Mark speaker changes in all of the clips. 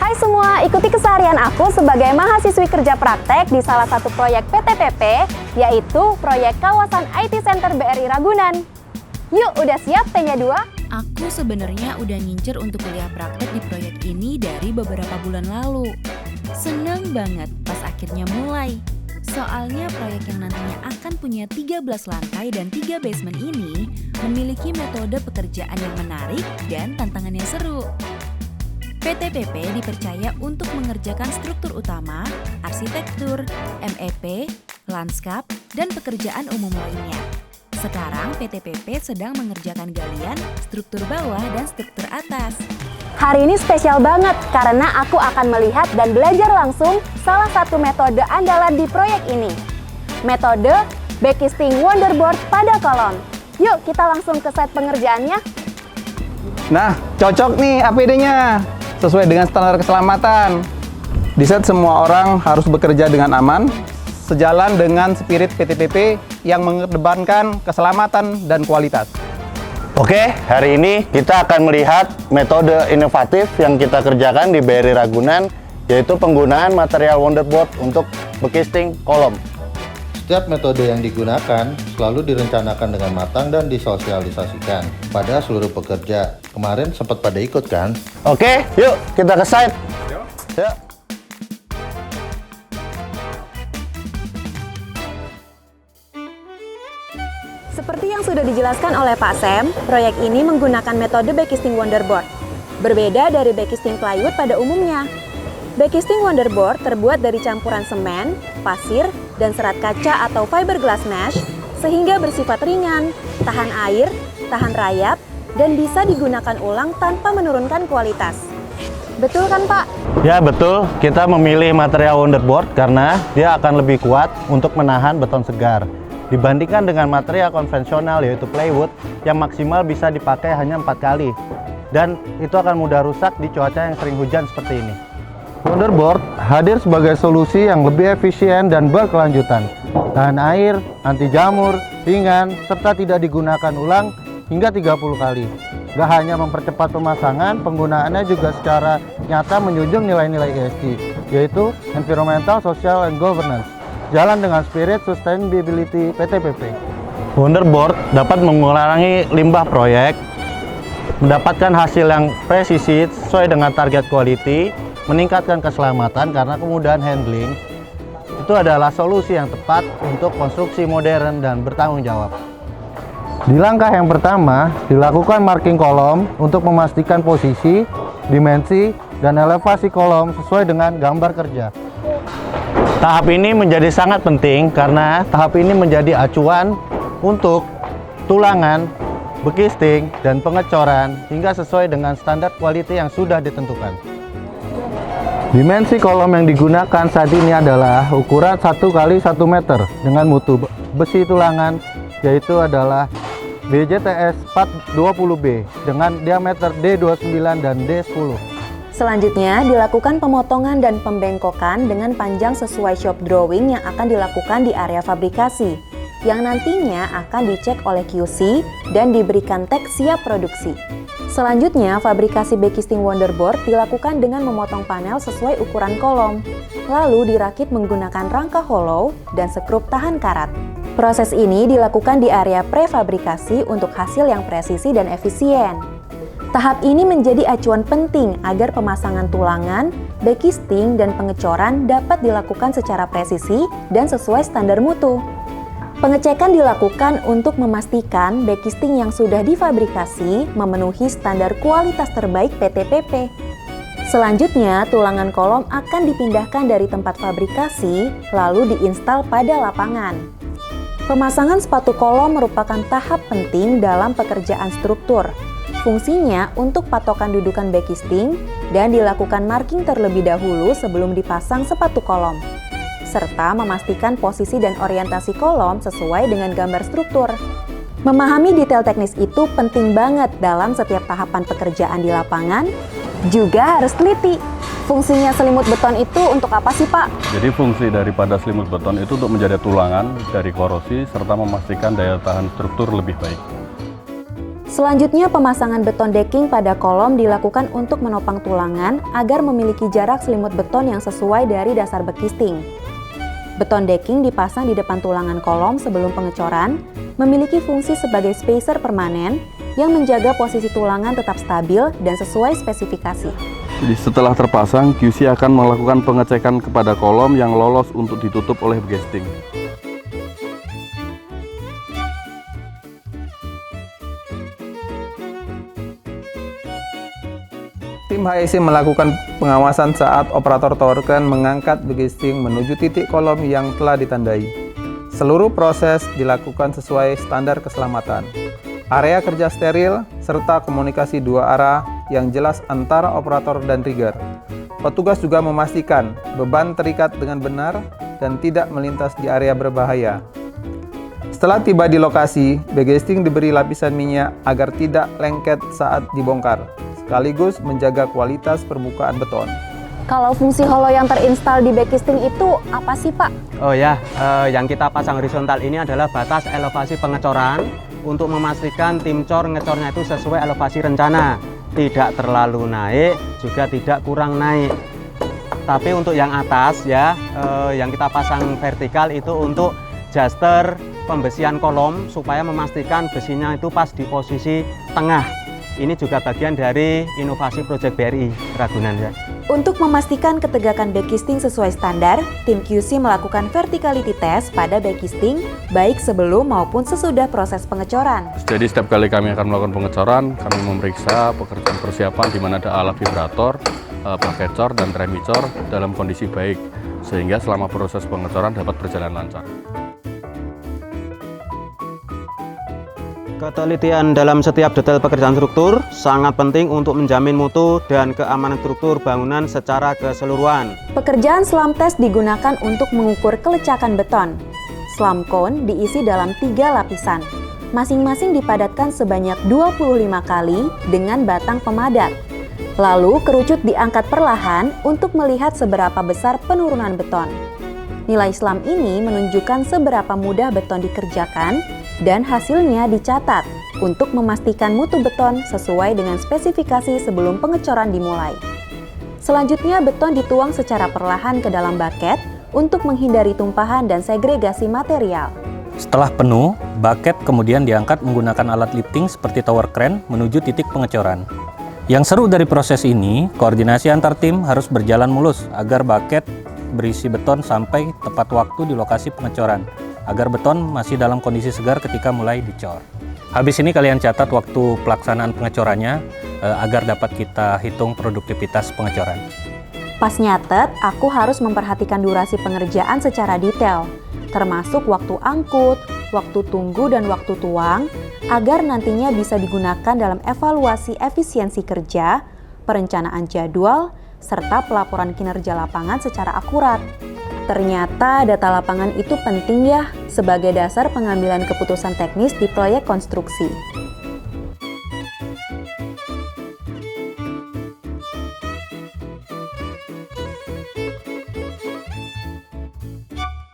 Speaker 1: Hai semua, ikuti keseharian aku sebagai mahasiswi kerja praktek di salah satu proyek PTPP, yaitu proyek kawasan IT Center BRI Ragunan. Yuk, udah siap T-nya 2?
Speaker 2: Aku sebenarnya udah ngincer untuk kuliah praktek di proyek ini dari beberapa bulan lalu. Seneng banget pas akhirnya mulai. Soalnya proyek yang nantinya akan punya 13 lantai dan 3 basement ini memiliki metode pekerjaan yang menarik dan tantangan yang seru. PTPP dipercaya untuk mengerjakan struktur utama, arsitektur, MEP, lanskap, dan pekerjaan umum lainnya. Sekarang PTPP sedang mengerjakan galian, struktur bawah, dan struktur atas.
Speaker 1: Hari ini spesial banget karena aku akan melihat dan belajar langsung salah satu metode andalan di proyek ini. Metode Backcasting Wonderboard pada kolom. Yuk kita langsung ke set pengerjaannya.
Speaker 3: Nah, cocok nih APD-nya. Sesuai dengan standar keselamatan. Di set semua orang harus bekerja dengan aman, sejalan dengan spirit PTPP yang mengedepankan keselamatan dan kualitas.
Speaker 4: Oke, hari ini kita akan melihat metode inovatif yang kita kerjakan di BRI Ragunan, yaitu penggunaan material wonderboard untuk backcasting kolom.
Speaker 5: Setiap metode yang digunakan selalu direncanakan dengan matang dan disosialisasikan pada seluruh pekerja. Kemarin sempat pada ikut kan?
Speaker 4: Oke, yuk kita ke site. Yuk.
Speaker 1: Seperti yang sudah dijelaskan oleh Pak Sam, proyek ini menggunakan metode Backcasting Wonderboard. Berbeda dari backcasting plywood pada umumnya. Backcasting Wonderboard terbuat dari campuran semen, pasir, dan serat kaca atau fiberglass mesh sehingga bersifat ringan, tahan air, tahan rayap, dan bisa digunakan ulang tanpa menurunkan kualitas. Betul kan Pak?
Speaker 4: Ya betul, kita memilih material wonderboard karena dia akan lebih kuat untuk menahan beton segar dibandingkan dengan material konvensional yaitu plywood yang maksimal bisa dipakai hanya 4 kali dan itu akan mudah rusak di cuaca yang sering hujan seperti ini.
Speaker 5: Wonderboard hadir sebagai solusi yang lebih efisien dan berkelanjutan. Tahan air, anti jamur, ringan, serta tidak digunakan ulang hingga 30 kali. Gak hanya mempercepat pemasangan, penggunaannya juga secara nyata menjunjung nilai-nilai ESG, yaitu Environmental, Social, and Governance. Jalan dengan spirit sustainability PTPP.
Speaker 4: Wonderboard dapat mengurangi limbah proyek, mendapatkan hasil yang presisi sesuai dengan target quality, meningkatkan keselamatan karena kemudahan handling. Itu adalah solusi yang tepat untuk konstruksi modern dan bertanggung jawab.
Speaker 5: Di langkah yang pertama, dilakukan marking kolom untuk memastikan posisi, dimensi, dan elevasi kolom sesuai dengan gambar kerja.
Speaker 4: Tahap ini menjadi sangat penting karena tahap ini menjadi acuan untuk tulangan, backcasting, dan pengecoran hingga sesuai dengan standar quality yang sudah ditentukan.
Speaker 5: Dimensi kolom yang digunakan saat ini adalah ukuran 1 x 1 meter dengan mutu besi tulangan yaitu adalah BJTS 420B dengan diameter D29 dan D10.
Speaker 1: Selanjutnya, dilakukan pemotongan dan pembengkokan dengan panjang sesuai shop drawing yang akan dilakukan di area fabrikasi, yang nantinya akan dicek oleh QC dan diberikan tag siap produksi. Selanjutnya, fabrikasi Backcasting Wonderboard dilakukan dengan memotong panel sesuai ukuran kolom, lalu dirakit menggunakan rangka hollow dan sekrup tahan karat. Proses ini dilakukan di area prefabrikasi untuk hasil yang presisi dan efisien. Tahap ini menjadi acuan penting agar pemasangan tulangan, backcasting, dan pengecoran dapat dilakukan secara presisi dan sesuai standar mutu. Pengecekan dilakukan untuk memastikan backcasting yang sudah difabrikasi memenuhi standar kualitas terbaik PTPP. Selanjutnya, tulangan kolom akan dipindahkan dari tempat fabrikasi lalu diinstal pada lapangan. Pemasangan sepatu kolom merupakan tahap penting dalam pekerjaan struktur. Fungsinya untuk patokan dudukan backcasting dan dilakukan marking terlebih dahulu sebelum dipasang sepatu kolom, serta memastikan posisi dan orientasi kolom sesuai dengan gambar struktur. Memahami detail teknis itu penting banget dalam setiap tahapan pekerjaan di lapangan, juga harus teliti. Fungsinya selimut beton itu untuk apa sih Pak?
Speaker 6: Jadi fungsi daripada selimut beton itu untuk menjaga tulangan dari korosi serta memastikan daya tahan struktur lebih baik.
Speaker 1: Selanjutnya, pemasangan beton decking pada kolom dilakukan untuk menopang tulangan agar memiliki jarak selimut beton yang sesuai dari dasar bekisting. Beton decking dipasang di depan tulangan kolom sebelum pengecoran, memiliki fungsi sebagai spacer permanen yang menjaga posisi tulangan tetap stabil dan sesuai spesifikasi.
Speaker 6: Jadi setelah terpasang, QC akan melakukan pengecekan kepada kolom yang lolos untuk ditutup oleh bekisting.
Speaker 3: Tim HSE melakukan pengawasan saat operator tower crane mengangkat bekisting menuju titik kolom yang telah ditandai. Seluruh proses dilakukan sesuai standar keselamatan. Area kerja steril, serta komunikasi dua arah yang jelas antara operator dan rigger. Petugas juga memastikan beban terikat dengan benar dan tidak melintas di area berbahaya. Setelah tiba di lokasi, bekisting diberi lapisan minyak agar tidak lengket saat dibongkar, sekaligus menjaga kualitas permukaan beton.
Speaker 1: Kalau fungsi holo yang terinstal di bekisting itu apa sih, Pak?
Speaker 7: Oh ya, yang kita pasang horizontal ini adalah batas elevasi pengecoran untuk memastikan tim cor ngecornya itu sesuai elevasi rencana, tidak terlalu naik, juga tidak kurang naik. Tapi untuk yang atas ya, yang kita pasang vertikal itu untuk jaster pembesian kolom supaya memastikan besinya itu pas di posisi tengah. Ini juga bagian dari inovasi Project BRI Ragunan ya.
Speaker 1: Untuk memastikan ketegakan bekisting sesuai standar, tim QC melakukan verticality test pada bekisting baik sebelum maupun sesudah proses pengecoran.
Speaker 6: Jadi setiap kali kami akan melakukan pengecoran, kami memeriksa pekerjaan persiapan di mana ada alat vibrator, pakai cor dan remi cor dalam kondisi baik, sehingga selama proses pengecoran dapat berjalan lancar.
Speaker 7: Ketelitian dalam setiap detail pekerjaan struktur sangat penting untuk menjamin mutu dan keamanan struktur bangunan secara keseluruhan.
Speaker 1: Pekerjaan slam test digunakan untuk mengukur kelecakan beton. Slam cone diisi dalam 3 lapisan. Masing-masing dipadatkan sebanyak 25 kali dengan batang pemadat. Lalu kerucut diangkat perlahan untuk melihat seberapa besar penurunan beton. Nilai slam ini menunjukkan seberapa mudah beton dikerjakan dan hasilnya dicatat untuk memastikan mutu beton sesuai dengan spesifikasi sebelum pengecoran dimulai. Selanjutnya, beton dituang secara perlahan ke dalam bucket untuk menghindari tumpahan dan segregasi material.
Speaker 8: Setelah penuh, bucket kemudian diangkat menggunakan alat lifting seperti tower crane menuju titik pengecoran. Yang seru dari proses ini, koordinasi antar tim harus berjalan mulus agar bucket berisi beton sampai tepat waktu di lokasi pengecoran, agar beton masih dalam kondisi segar ketika mulai dicor. Habis ini kalian catat waktu pelaksanaan pengecorannya agar dapat kita hitung produktivitas pengecoran.
Speaker 1: Pas nyatet, aku harus memperhatikan durasi pengerjaan secara detail, termasuk waktu angkut, waktu tunggu, dan waktu tuang, agar nantinya bisa digunakan dalam evaluasi efisiensi kerja, perencanaan jadwal, serta pelaporan kinerja lapangan secara akurat. Ternyata data lapangan itu penting ya sebagai dasar pengambilan keputusan teknis di proyek konstruksi.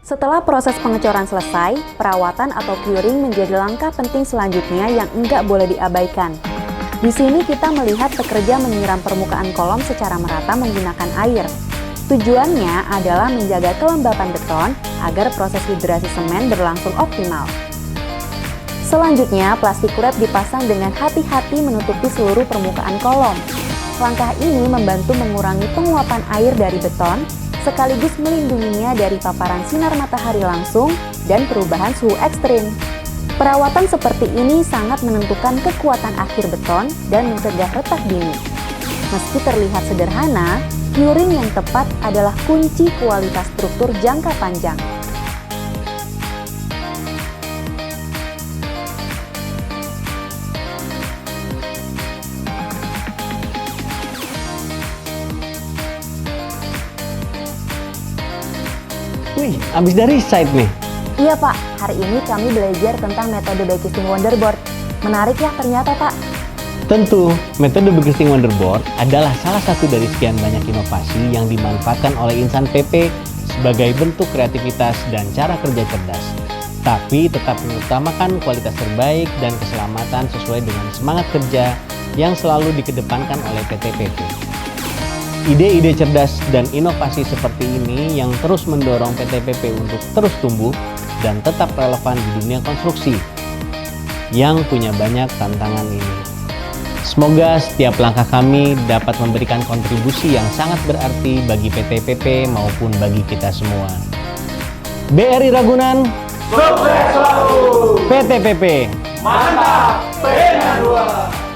Speaker 1: Setelah proses pengecoran selesai, perawatan atau curing menjadi langkah penting selanjutnya yang enggak boleh diabaikan. Di sini kita melihat pekerja menyiram permukaan kolom secara merata menggunakan air. Tujuannya adalah menjaga kelembapan beton agar proses hidrasi semen berlangsung optimal. Selanjutnya, plastik wrap dipasang dengan hati-hati menutupi seluruh permukaan kolom. Langkah ini membantu mengurangi penguapan air dari beton, sekaligus melindunginya dari paparan sinar matahari langsung dan perubahan suhu ekstrim. Perawatan seperti ini sangat menentukan kekuatan akhir beton dan mencegah retak dini. Meski terlihat sederhana, curing yang tepat adalah kunci kualitas struktur jangka panjang.
Speaker 9: Wih, abis dari site nih.
Speaker 1: Iya Pak, hari ini kami belajar tentang metode bekisting wonderboard. Menarik ya ternyata Pak.
Speaker 9: Tentu, metode bekisting wonderboard adalah salah satu dari sekian banyak inovasi yang dimanfaatkan oleh insan PP sebagai bentuk kreativitas dan cara kerja cerdas. tapi tetap mengutamakan kualitas terbaik dan keselamatan sesuai dengan semangat kerja yang selalu dikedepankan oleh PT PP. Ide-ide cerdas dan inovasi seperti ini yang terus mendorong PT PP untuk terus tumbuh dan tetap relevan di dunia konstruksi yang punya banyak tantangan ini. Semoga setiap langkah kami dapat memberikan kontribusi yang sangat berarti bagi PT PP maupun bagi kita semua. BRI Ragunan, sukses selalu! PT PP,
Speaker 3: mantap, P-nya 2.